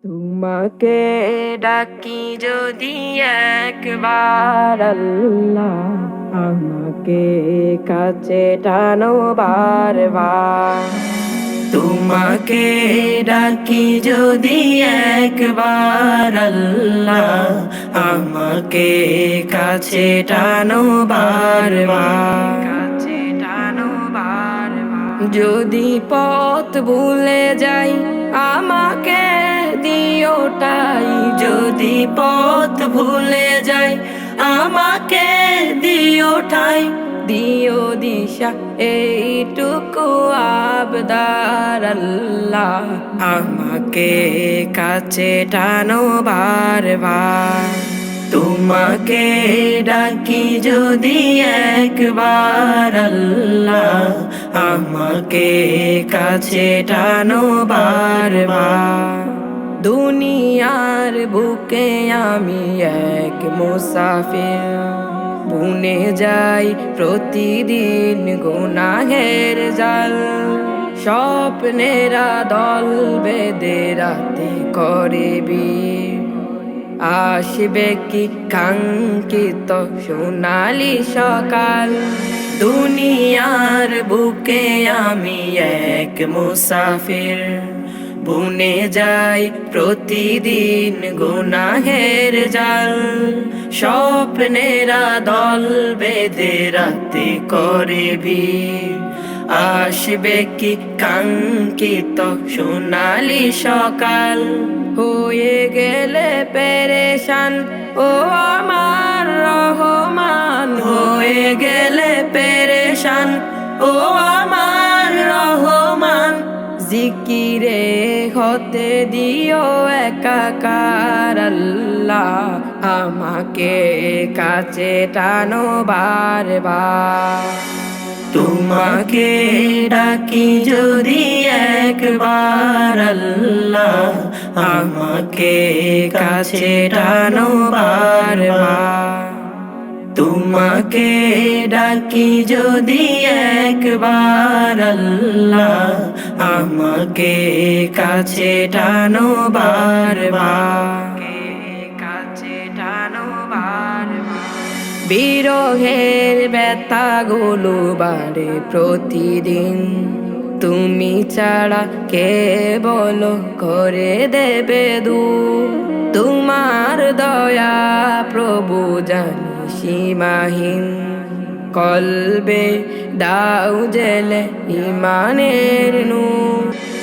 তোমাকে ডাকি যদি একবার আল্লাহ, আমাকে কাছে টানো বারবার। তোমাকে ডাকি যদি একবার আল্লাহ, আমাকে কাছে টানো বারবার। কাছে টানো বারবার। যদি পথ ভুলে যাই আমাকে দিওটাই, যদি পথ ভুলে যাই আমাকে দিওটাই, দিও দিশা এইটুকু আবদার আল্লাহ, আমাকে কাছে টানো বারবার। তোমাকে ডাকি যদি একবার আল্লাহ, আমাকে কাছে টানো বারবার। দুনিয়ার বুকে আমি এক মুসাফির, বুনে যাই প্রতিদিন গুনাহের জাল। স্বপ্নেরা দল বেঁধে রাতে করে বীর, আসবে কি কাঙ্ক্ষিত সোনালি সকাল। দুনিয়ার বুকে আমি এক মুসাফির, বুনে যাই প্রতিদিন গুনাহের জাল। স্বপ্নেরা দল বেঁধে রাতে করে ভিড়, আসবে কি কাঙ্ক্ষিত সোনালি সকাল। হয়ে গেলে পেরেশান ও আমার রহমান, হয়ে গেলে পেরেশান ও আমার রহমান। জিকিরে হতে দিও একাকার আল্লাহ, আমাকে কাছে টানো বারবার। তোমাকে ডাকি যদি একবার আল্লাহ, আমাকে কাছে টানো বারবার। তোমাকে ডাকি যদি একবার আল্লাহ, আমাকে কাছে টানো বারবার। কাছে টানো বারবার। বিরহের ব্যথাগুলো বাড়ে প্রতিদিন, তুমি ছাড়া কে বলো করে দেবে দূর। তোমার দয়া প্রভু জানি সীমাহীন, কলবে দাও জেলে ইমানের নূর।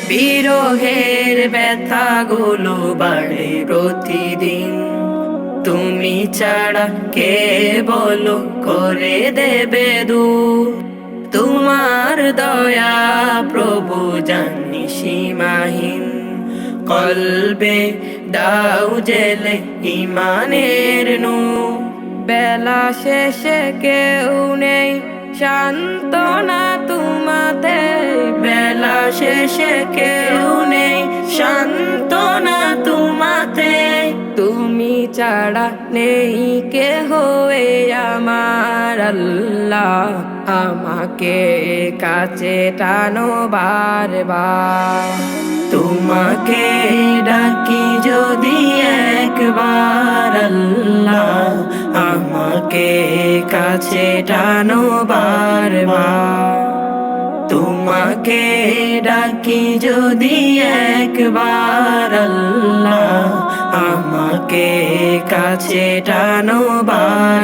বিরহের ব্যথাগুলো বাড়ে প্রতিদিন, তুমি ছাড়া কে বলো করে দেবে দূর। তোমার দয়া প্রভু জানি সীমাহীন, কলবে দাও জেলে ইমানের নূর। বেলা শেষে কেউ নেই সান্ত্বনা তোমাতে, বেলা শেষে কেউ নেই সান্ত্বনা তোমাতে। তুমি ছাড়া নেই কেহ এ আমার আল্লাহ, আমাকে কাছে টানো বারবার। তোমাকে ডাকি যদি একবার আল্লাহ, আমাকে কাছে টানো বারবার। তোমাকে ডাকি যদি একবার আল্লাহ, আমাকে কাছে টানো বারবার।